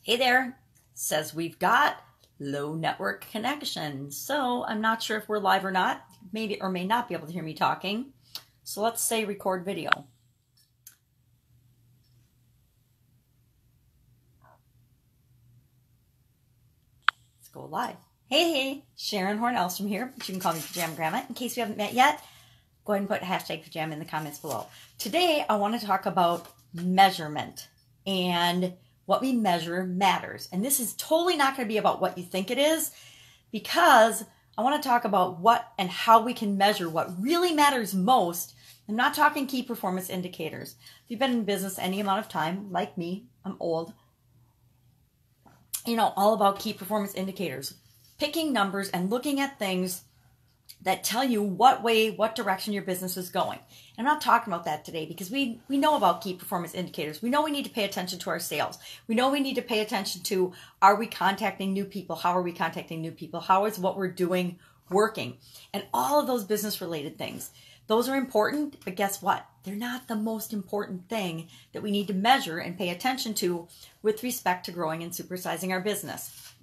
Hey there, says we've got low network connection. So I'm not sure if we're live or not. Maybe or may not be able to hear me talking. So let's say record video. Let's go live. Hey, Sharon Horne-Ellstrom here, but you can call me Pajama Grandma. In case you haven't met yet, go ahead and put hashtag pajama in the comments below. Today, I want to talk about measurement, and what we measure matters. And this is totally not going to be about what you think it is, because I want to talk about what and how we can measure what really matters most. I'm not talking key performance indicators. If you've been in business any amount of time, like me, I'm old, you know, all about key performance indicators, picking numbers and looking at things that tell you what way, what direction your business is going. And I'm not talking about that today, because we know about key performance indicators. We know we need to pay attention to our sales. We know we need to pay attention to, are we contacting new people? How are we contacting new people? How is what we're doing working? And all of those business related things. Those are important, but guess what? They're not the most important thing that we need to measure and pay attention to with respect to growing and supersizing our business.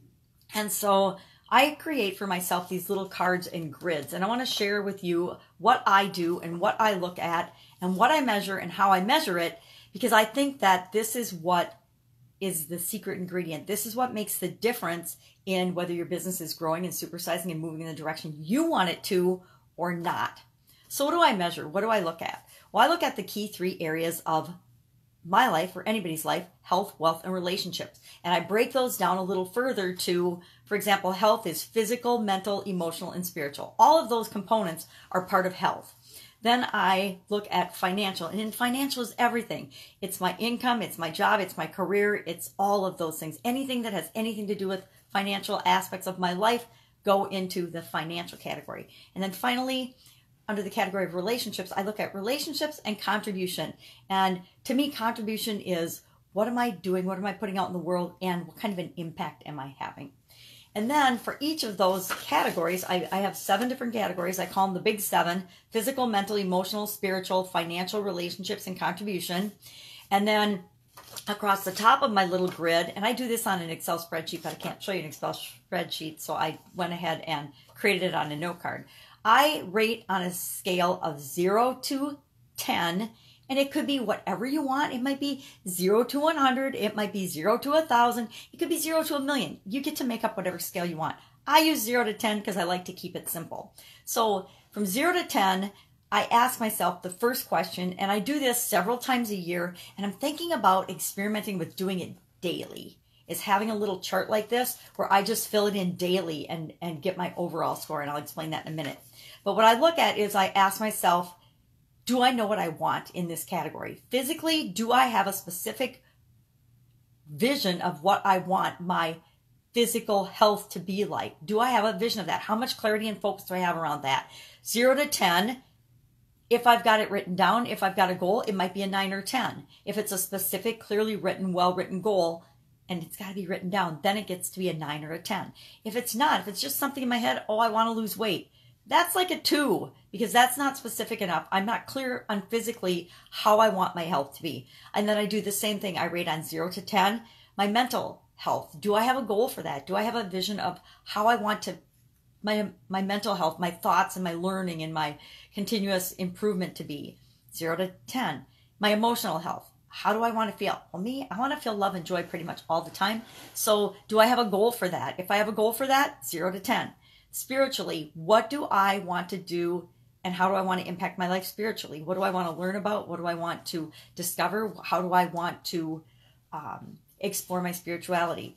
And so I create for myself these little cards and grids, and I want to share with you what I do and what I look at and what I measure and how I measure it, because I think that this is what is the secret ingredient. This is what makes the difference in whether your business is growing and supersizing and moving in the direction you want it to or not. So what do I measure? What do I look at? Well, I look at the key 3 areas of my life or anybody's life: health, wealth, and relationships. And I break those down a little further to, for example, health is physical, mental, emotional, and spiritual. All of those components are part of health. Then I look at financial, and in financial is everything. It's my income, it's my job, it's my career, it's all of those things. Anything that has anything to do with financial aspects of my life go into the financial category. And then finally, under the category of relationships, I look at relationships and contribution. And to me, contribution is, what am I doing? What am I putting out in the world? And what kind of an impact am I having? And then for each of those categories, I have 7 different categories. I call them the big 7: physical, mental, emotional, spiritual, financial, relationships, and contribution. And then across the top of my little grid, and I do this on an Excel spreadsheet, but I can't show you an Excel spreadsheet, so I went ahead and created it on a note card. I rate on a scale of 0 to 10, and it could be whatever you want. It might be 0 to 100. It might be 0 to 1,000. It could be 0 to 1,000,000. You get to make up whatever scale you want. I use 0 to 10 because I like to keep it simple. So from 0 to 10, I ask myself the first question, and I do this several times a year, and I'm thinking about experimenting with doing it daily, is having a little chart like this where I just fill it in daily and get my overall score, and I'll explain that in a minute. But what I look at is I ask myself, do I know what I want in this category? Physically, do I have a specific vision of what I want my physical health to be like? Do I have a vision of that? How much clarity and focus do I have around that? 0 to 10, if I've got it written down, if I've got a goal, it might be a 9 or 10. If it's a specific, clearly written, well-written goal, and it's got to be written down, then it gets to be a 9 or a 10. If it's not, if it's just something in my head, oh, I want to lose weight, that's like a 2, because that's not specific enough. I'm not clear on physically how I want my health to be. And then I do the same thing. I rate on 0 to 10. My mental health, do I have a goal for that? Do I have a vision of how I want to, my mental health, my thoughts and my learning and my continuous improvement to be? 0 to 10. My emotional health, how do I want to feel? Well, me, I want to feel love and joy pretty much all the time. So do I have a goal for that? If I have a goal for that, 0 to 10. Spiritually, what do I want to do and how do I want to impact my life spiritually? What do I want to learn about? What do I want to discover? How do I want to explore my spirituality?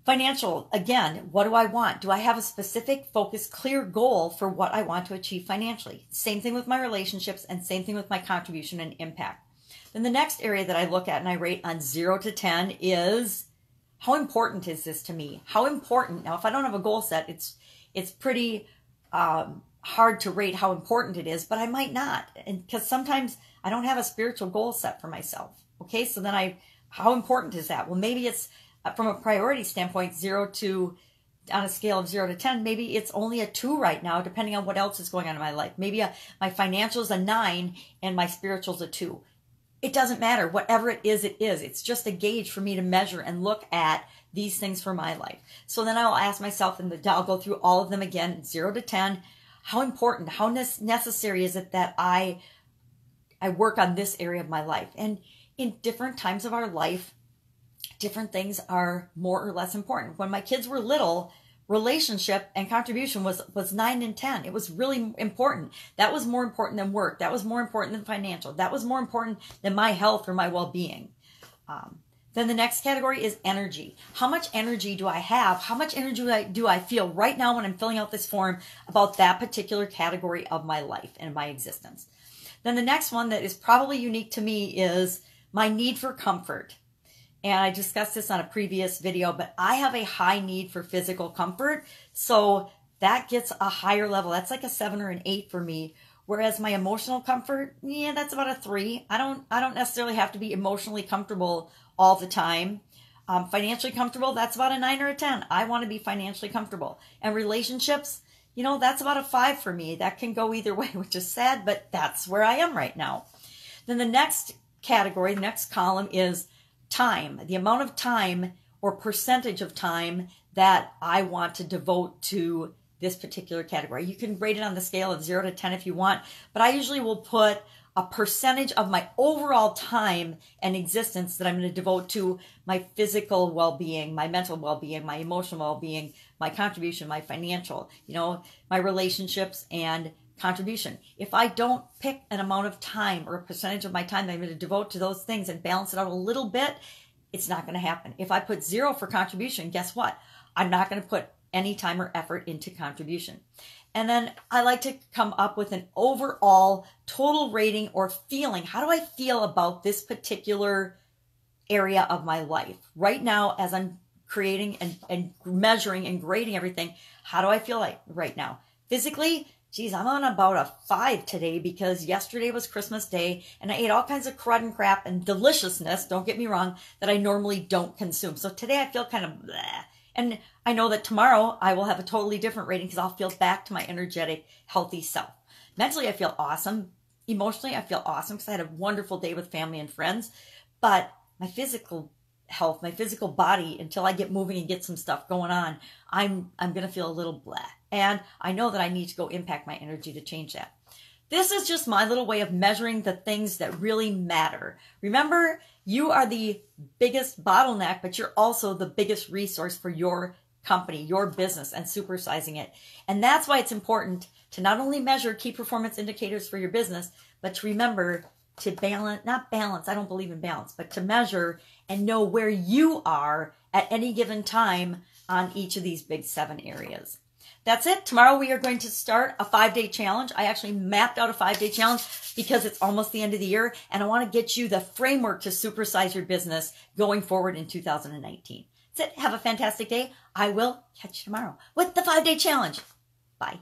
Financial, again, what do I want? Do I have a specific, focused, clear goal for what I want to achieve financially? Same thing with my relationships, and same thing with my contribution and impact. Then the next area that I look at and I rate on 0 to 10 is, how important is this to me? How important? Now, if I don't have a goal set, it's pretty hard to rate how important it is, but I might not, and because sometimes I don't have a spiritual goal set for myself. Okay, so then how important is that? Well, maybe it's from a priority standpoint, 0 to, on a scale of 0 to 10, maybe it's only a 2 right now, depending on what else is going on in my life. Maybe my financial is a 9 and my spiritual is a 2. It doesn't matter. Whatever it is, it is. It's just a gauge for me to measure and look at these things for my life. So then I'll ask myself, and I'll go through all of them again, 0 to 10. How important, how necessary is it that I work on this area of my life? And in different times of our life, different things are more or less important. When my kids were little, relationship and contribution was 9 and 10. It was really important. That was more important than work. That was more important than financial. That was more important than my health or my well-being. Then the next category is energy. How much energy do I have? How much energy do I feel right now when I'm filling out this form about that particular category of my life and my existence? Then the next one that is probably unique to me is my need for comfort. And I discussed this on a previous video, but I have a high need for physical comfort. So that gets a higher level. That's like a 7 or an 8 for me. Whereas my emotional comfort, yeah, that's about a 3. I don't necessarily have to be emotionally comfortable all the time. Financially comfortable, that's about a 9 or a 10. I want to be financially comfortable. And relationships, you know, that's about a 5 for me. That can go either way, which is sad, but that's where I am right now. Then the next category, the next column is time, the amount of time or percentage of time that I want to devote to this particular category. You can rate it on the scale of 0 to 10 if you want, but I usually will put a percentage of my overall time and existence that I'm going to devote to my physical well-being, my mental well-being, my emotional well-being, my contribution, my financial, you know, my relationships and contribution. If I don't pick an amount of time or a percentage of my time that I'm going to devote to those things and balance it out a little bit, it's not going to happen. If I put 0 for contribution, guess what? I'm not going to put any time or effort into contribution. And then I like to come up with an overall total rating or feeling. How do I feel about this particular area of my life? Right now, as I'm creating and measuring and grading everything, how do I feel like right now? Physically, geez, I'm on about a 5 today because yesterday was Christmas Day and I ate all kinds of crud and crap and deliciousness, don't get me wrong, that I normally don't consume. So today I feel kind of bleh. And I know that tomorrow I will have a totally different rating because I'll feel back to my energetic, healthy self. Mentally, I feel awesome. Emotionally, I feel awesome because I had a wonderful day with family and friends. But my physical health, my physical body, until I get moving and get some stuff going on, I'm going to feel a little blah. And I know that I need to go impact my energy to change that. This is just my little way of measuring the things that really matter. Remember, you are the biggest bottleneck, but you're also the biggest resource for your company, your business, and supersizing it. And that's why it's important to not only measure key performance indicators for your business, but to remember to balance, not balance, I don't believe in balance, but to measure and know where you are at any given time on each of these big 7 areas. That's it. Tomorrow we are going to start a 5-day challenge. I actually mapped out a 5-day challenge because it's almost the end of the year and I want to get you the framework to supersize your business going forward in 2019. That's it. Have a fantastic day. I will catch you tomorrow with the 5-day challenge. Bye.